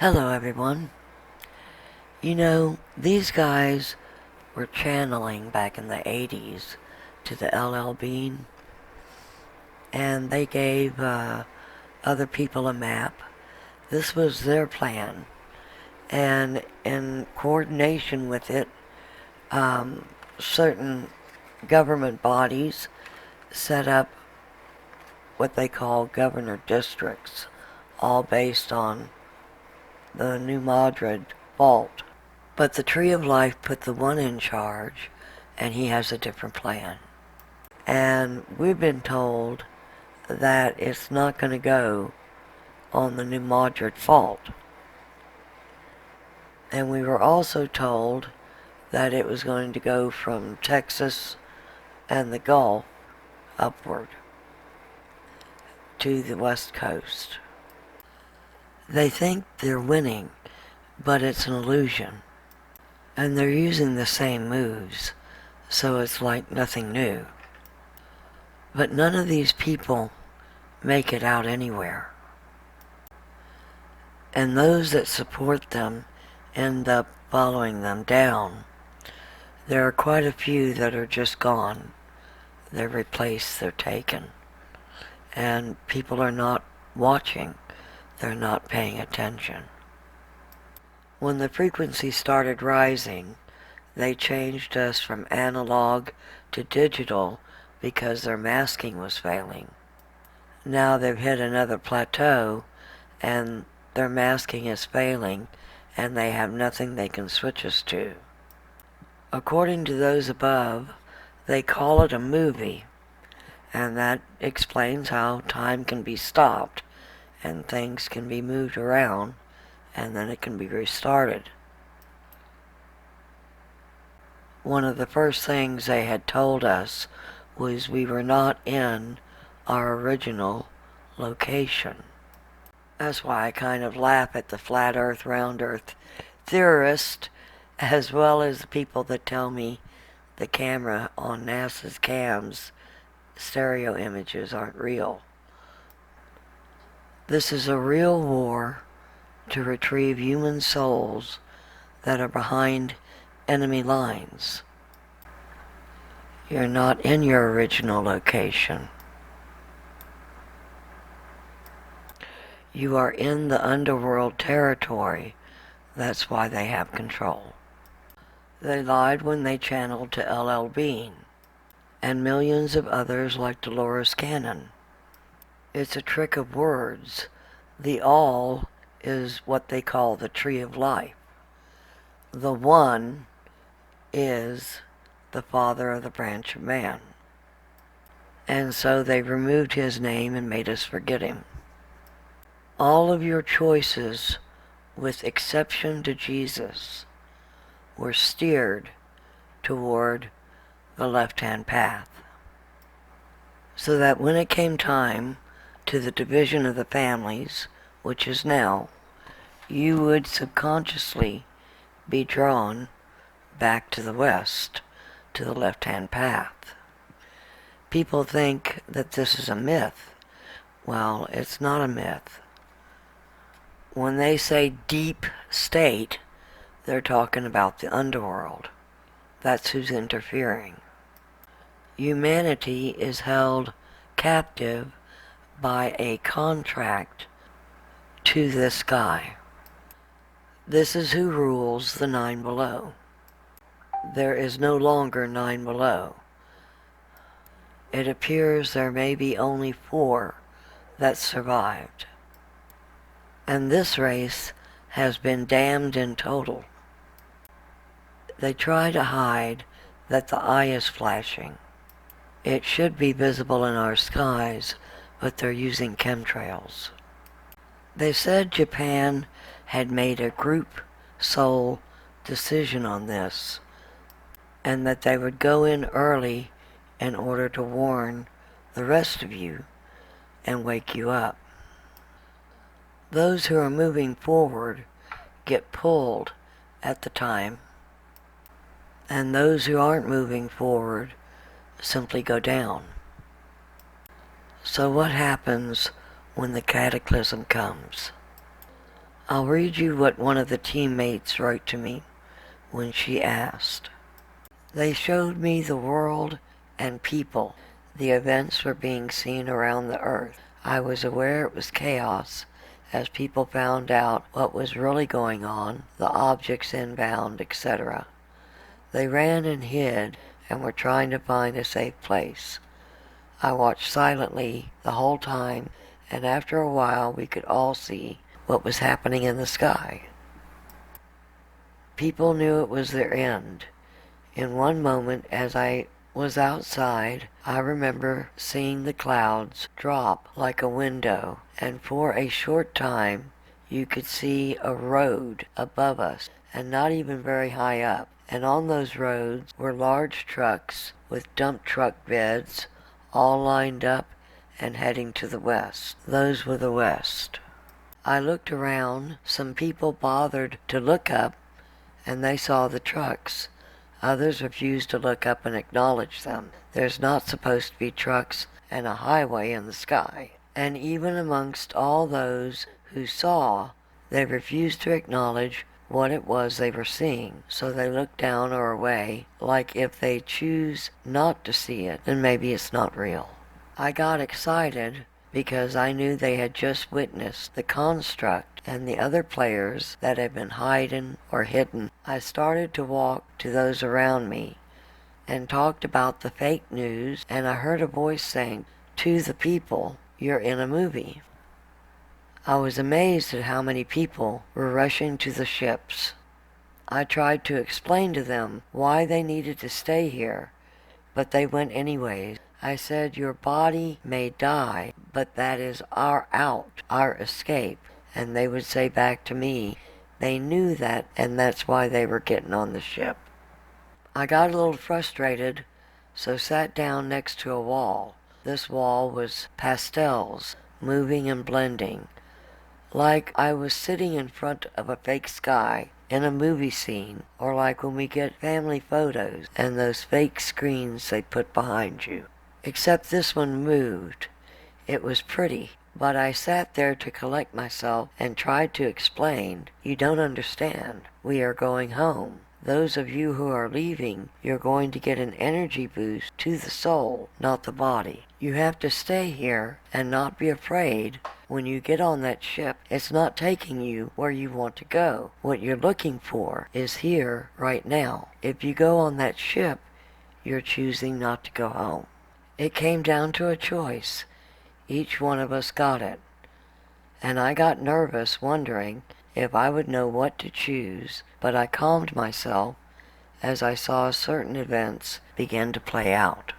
Hello, everyone. These guys were channeling back in the 80s to the LL Bean, and they gave other people a map. This was their plan, and in coordination with it, certain government bodies set up what they call governor districts, all based on the New Madrid fault. But the Tree of Life put the one in charge, and he has a different plan. And we've been told that it's not going to go on the New Madrid fault. And we were also told that it was going to go from Texas and the Gulf upward to the West Coast. They think they're winning, but it's an illusion. And they're using the same moves, so it's like nothing new. But none of these people make it out anywhere. And those that support them end up following them down. There are quite a few that are just gone. They're replaced, they're taken. And people are not watching. They're not paying attention. When the frequency started rising, they changed us from analog to digital because their masking was failing. Now they've hit another plateau and their masking is failing and they have nothing they can switch us to. According to those above, they call it a movie, and that explains how time can be stopped and things can be moved around and then it can be restarted. One of the first things they had told us was we were not in our original location. That's why I kind of laugh at the flat earth, round earth theorist, as well as the people that tell me the camera on NASA's cams, stereo images aren't real. This is a real war to retrieve human souls that are behind enemy lines. You're not in your original location. You are in the Underworld territory. That's why they have control. They lied when they channeled to LL Bean and millions of others like Dolores Cannon. It's a trick of words. The all is what they call the Tree of Life. The one is the father of the branch of man. And so they removed his name and made us forget him. All of your choices, with exception to Jesus, were steered toward the left-hand path. So that when it came time to the division of the families, which is now, you would subconsciously be drawn back to the west, to the left-hand path. People think that this is a myth. Well, it's not a myth. When they say deep state, they're talking about the underworld. That's who's interfering. Humanity is held captive by a contract to this guy. This is who rules the 9 below. There is no longer 9 below. It appears there may be only 4 that survived. And this race has been damned in total. They try to hide that the eye is flashing. It should be visible in our skies, but they're using chemtrails. They said Japan had made a group soul decision on this, and that they would go in early in order to warn the rest of you and wake you up. Those who are moving forward get pulled at the time, and those who aren't moving forward simply go down. So what happens when the cataclysm comes? I'll read you what one of the teammates wrote to me when she asked. They showed me the world and people. The events were being seen around the earth. I was aware it was chaos as people found out what was really going on, the objects inbound, etc. They ran and hid and were trying to find a safe place. I watched silently the whole time, and after a while we could all see what was happening in the sky. People knew it was their end. In one moment, as I was outside, I remember seeing the clouds drop like a window, and for a short time you could see a road above us, and not even very high up. And on those roads were large trucks with dump truck beds all lined up and heading to the west. Those were the west. I looked around. Some people bothered to look up, and they saw the trucks. Others refused to look up and acknowledge them. There's not supposed to be trucks and a highway in the sky. And even amongst all those who saw, they refused to acknowledge what it was they were seeing. So they looked down or away, like if they choose not to see it, then maybe it's not real. I got excited because I knew they had just witnessed the construct and the other players that had been hiding or hidden. I started to walk to those around me and talked about the fake news, and I heard a voice saying to the people, "You're in a movie." I was amazed at how many people were rushing to the ships. I tried to explain to them why they needed to stay here, but they went anyways. I said, "Your body may die, but that is our out, our escape." And they would say back to me, they knew that, and that's why they were getting on the ship. I got a little frustrated, so sat down next to a wall. This wall was pastels, moving and blending, like I was sitting in front of a fake sky in a movie scene, or like when we get family photos and those fake screens they put behind you. Except this one moved. It was pretty, but I sat there to collect myself and tried to explain, "You don't understand. We are going home. Those of you who are leaving, you're going to get an energy boost to the soul, not the body. You have to stay here and not be afraid. When you get on that ship, it's not taking you where you want to go. What you're looking for is here, right now. If you go on that ship, you're choosing not to go home." It came down to a choice. Each one of us got it. And I got nervous, wondering if I would know what to choose, but I calmed myself as I saw certain events begin to play out.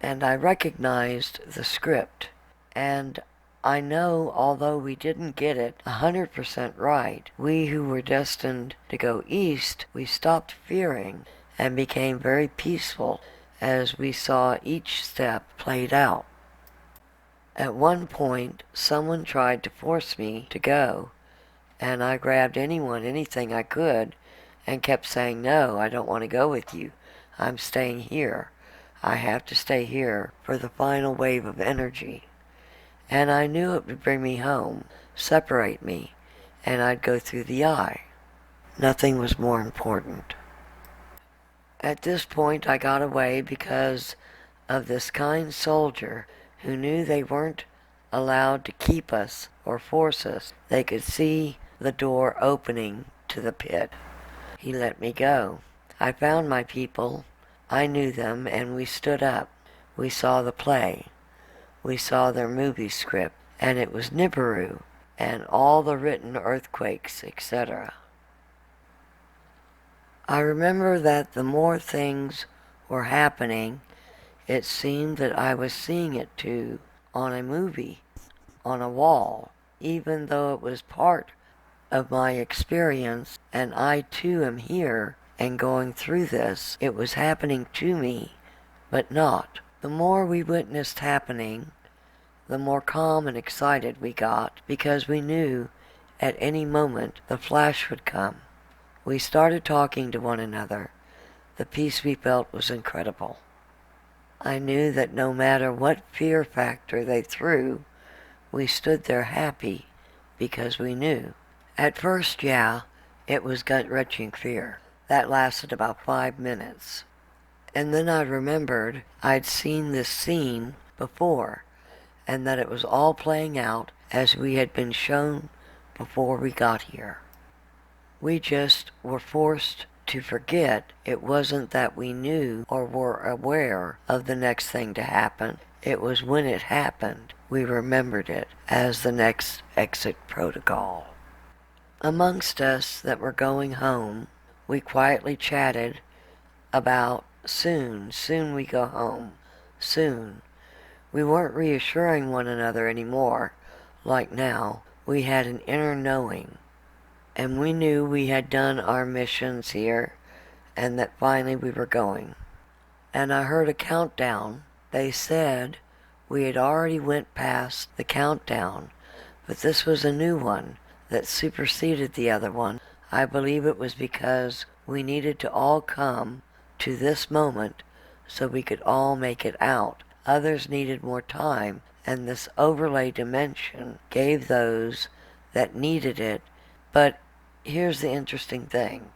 And I recognized the script. And I know, although we didn't get it 100% right, we who were destined to go east, we stopped fearing and became very peaceful as we saw each step played out. At one point, someone tried to force me to go, and I grabbed anything I could, and kept saying, "No, I don't want to go with you. I'm staying here. I have to stay here for the final wave of energy." And I knew it would bring me home, separate me, and I'd go through the eye. Nothing was more important. At this point, I got away because of this kind soldier who knew they weren't allowed to keep us or force us. They could see the door opening to the pit. He let me go. I found my people. I knew them, and we stood up. We saw the play. We saw their movie script, and it was Nibiru, and all the written earthquakes, etc. I remember that the more things were happening, it seemed that I was seeing it too, on a movie, on a wall, even though it was part of my experience, and I too am here and going through this. It was happening to me, but not. The more we witnessed happening, the more calm and excited we got, because we knew at any moment the flash would come. We started talking to one another. The peace we felt was incredible. I knew that no matter what fear factor they threw, we stood there happy because we knew. At first, yeah, it was gut-wrenching fear. That lasted about 5 minutes. And then I remembered I'd seen this scene before, and that it was all playing out as we had been shown before we got here. We just were forced to forget it wasn't that we knew or were aware of the next thing to happen. It was when it happened, we remembered it as the next exit protocol. Amongst us that were going home, we quietly chatted about soon we go home, soon. We weren't reassuring one another anymore, like now. We had an inner knowing, and we knew we had done our missions here, and that finally we were going. And I heard a countdown. They said we had already went past the countdown, but this was a new one that superseded the other one. I believe it was because we needed to all come to this moment so we could all make it out. Others needed more time, and this overlay dimension gave those that needed it. But here's the interesting thing.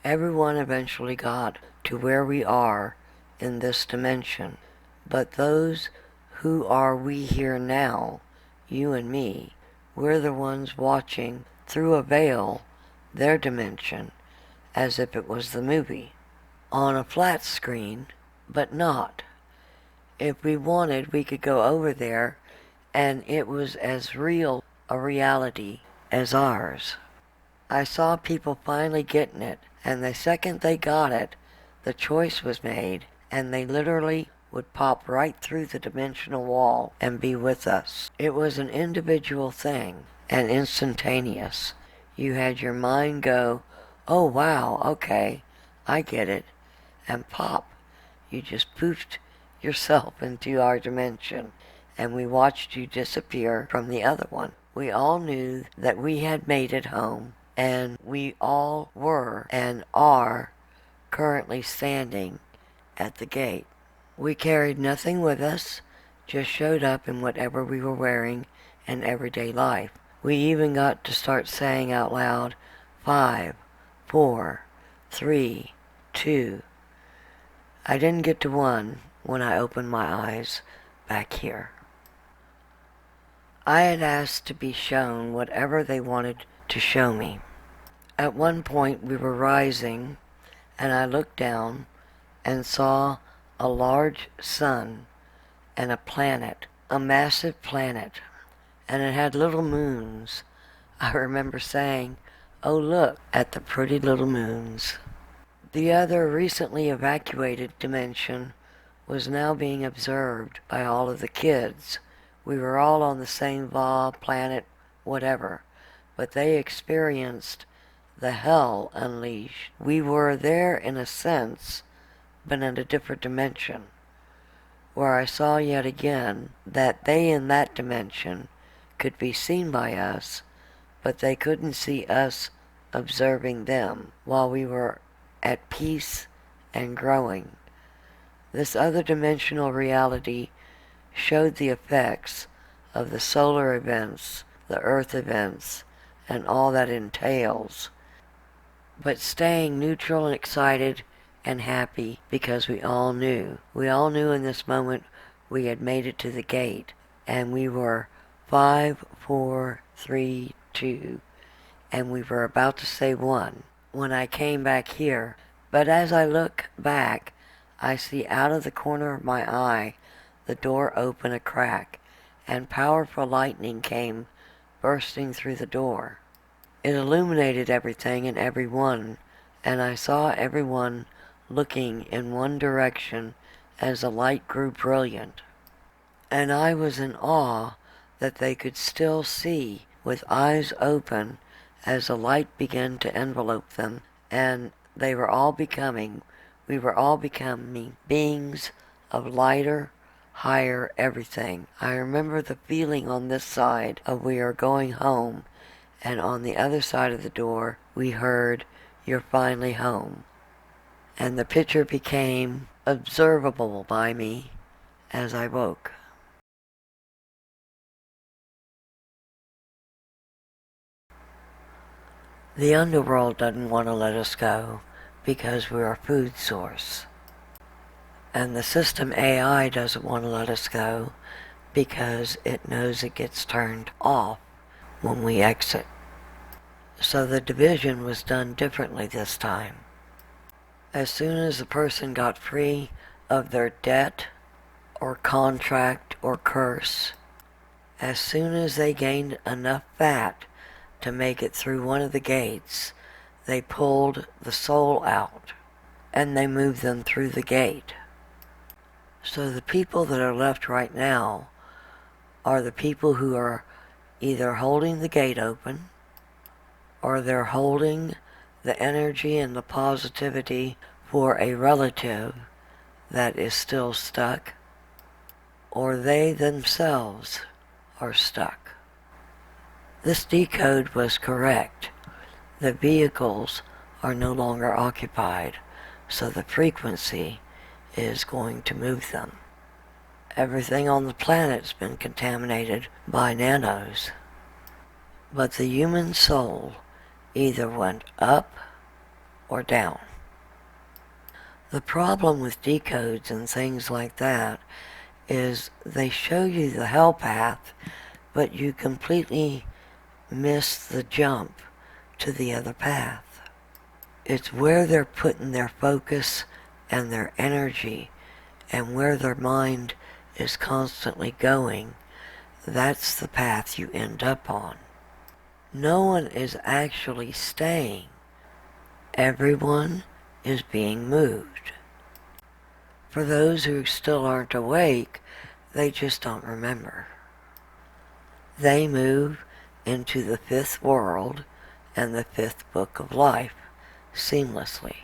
Everyone eventually got to where we are in this dimension. But those who are we here now, you and me, we're the ones watching through a veil their dimension as if it was the movie. On a flat screen, but not. If we wanted, we could go over there and it was as real a reality as ours. I saw people finally getting it, and the second they got it, the choice was made, and they literally would pop right through the dimensional wall and be with us. It was an individual thing and instantaneous. You had your mind go, oh wow, okay, I get it, and pop. You just poofed yourself into our dimension, and we watched you disappear from the other one. We all knew that we had made it home, and we all were and are currently standing at the gate. We carried nothing with us, just showed up in whatever we were wearing in everyday life. We even got to start saying out loud, 5, 4, 3, 2. I didn't get to 1 when I opened my eyes back here. I had asked to be shown whatever they wanted to show me. At one point we were rising, and I looked down and saw a large sun and a planet, a massive planet, and it had little moons. I remember saying, oh look at the pretty little moons. The other recently evacuated dimension was now being observed by all of the kids. We were all on the same Va, planet, whatever, but they experienced the hell unleashed. We were there in a sense, but in a different dimension, where I saw yet again that they in that dimension could be seen by us, but they couldn't see us observing them while we were at peace and growing. This other dimensional reality showed the effects of the solar events, the earth events, and all that entails, but staying neutral and excited and happy because we all knew. We all knew in this moment we had made it to the gate, and we were 5, 4, 3, 2, and we were about to say 1 when I came back here. But as I look back, I see out of the corner of my eye the door open a crack, and powerful lightning came bursting through the door. It illuminated everything and everyone, and I saw everyone looking in one direction as the light grew brilliant. And I was in awe that they could still see with eyes open as the light began to envelope them, and we were all becoming beings of lighter, higher everything. I remember the feeling on this side of we are going home, and on the other side of the door we heard, you're finally home. And the picture became observable by me as I woke. The underworld doesn't want to let us go because we're a food source. And the system AI doesn't want to let us go because it knows it gets turned off when we exit. So the division was done differently this time. As soon as a person got free of their debt or contract or curse, as soon as they gained enough fat to make it through one of the gates, they pulled the soul out and they moved them through the gate. So the people that are left right now are the people who are either holding the gate open, or they're holding the energy and the positivity for a relative that is still stuck, or they themselves are stuck. This decode was correct. The vehicles are no longer occupied, so the frequency is going to move them. Everything on the planet's been contaminated by nanos. But the human soul either went up or down. The problem with decodes and things like that is they show you the hell path, but you completely miss the jump to the other path. It's where they're putting their focus and their energy and where their mind is constantly going. That's the path you end up on. No one is actually staying. Everyone is being moved. For those who still aren't awake, they just don't remember. They move into the fifth world and the fifth book of life seamlessly.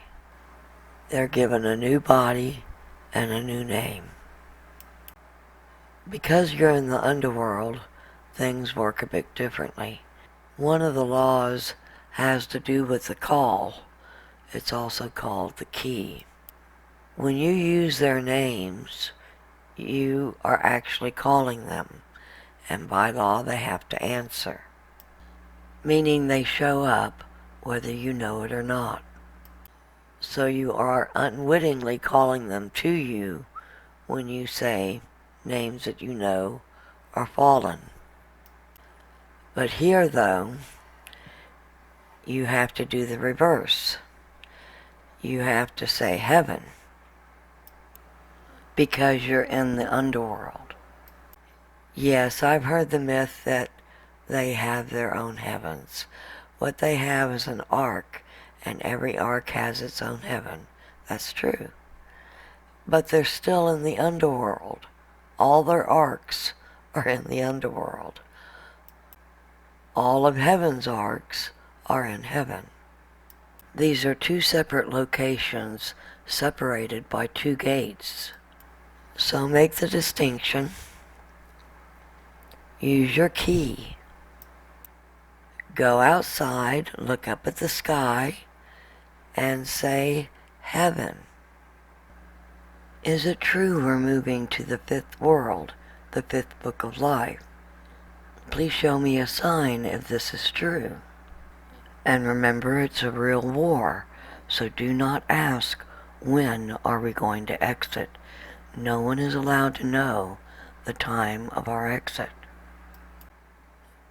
They're given a new body and a new name. Because you're in the underworld, things work a bit differently. One of the laws has to do with the call. It's also called the key. When you use their names, you are actually calling them, and by law they have to answer, meaning they show up whether you know it or not. So you are unwittingly calling them to you when you say names that you know are fallen. But here, though, you have to do the reverse. You have to say heaven, because you're in the underworld. Yes, I've heard the myth that they have their own heavens. What they have is an ark, and every ark has its own heaven. That's true. But they're still in the underworld. All their arks are in the underworld. All of heaven's arks are in heaven. These are two separate locations separated by two gates. So make the distinction. Use your key. Go outside, look up at the sky, and say heaven. Is it true we're moving to the fifth world, the fifth book of life? Please show me a sign if this is true. And remember, it's a real war, so do not ask, when are we going to exit? No one is allowed to know the time of our exit.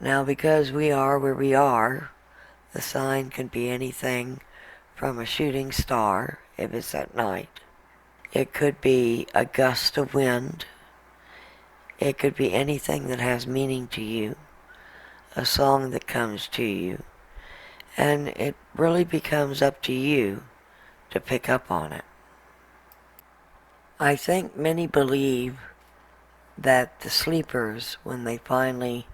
Now, because we are where we are, the sign can be anything from a shooting star, if it's at night. It could be a gust of wind. It could be anything that has meaning to you, a song that comes to you, and it really becomes up to you to pick up on it. I think many believe that the sleepers, when they finally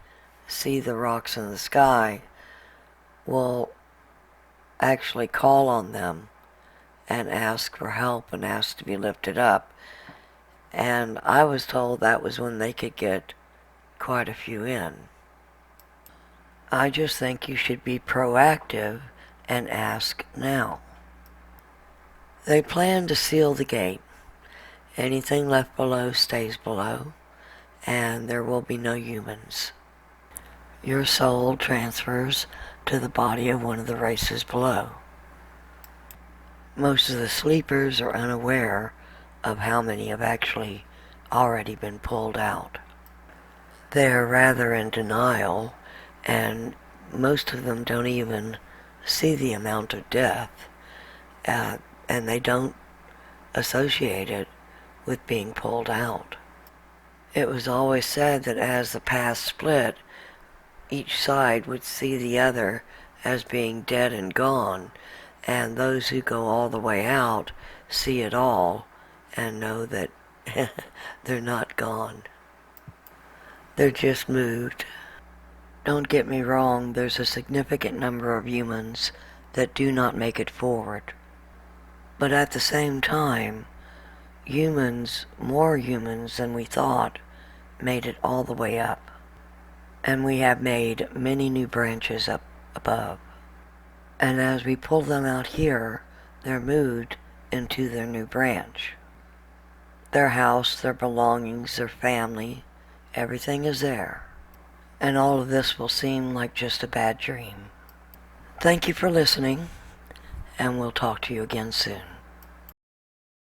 see the rocks in the sky, will actually call on them and ask for help and ask to be lifted up. And I was told that was when they could get quite a few in. I just think you should be proactive and ask now. They plan to seal the gate. Anything left below stays below, and there will be no humans. Your soul transfers to the body of one of the races below. Most of the sleepers are unaware of how many have actually already been pulled out. They are rather in denial, and most of them don't even see the amount of death, and they don't associate it with being pulled out. It was always said that as the path split, each side would see the other as being dead and gone, and those who go all the way out see it all and know that they're not gone. They're just moved. Don't get me wrong, there's a significant number of humans that do not make it forward. But at the same time, humans, more humans than we thought, made it all the way up. And we have made many new branches up above. And as we pull them out here, they're moved into their new branch. Their house, their belongings, their family, everything is there. And all of this will seem like just a bad dream. Thank you for listening, and we'll talk to you again soon.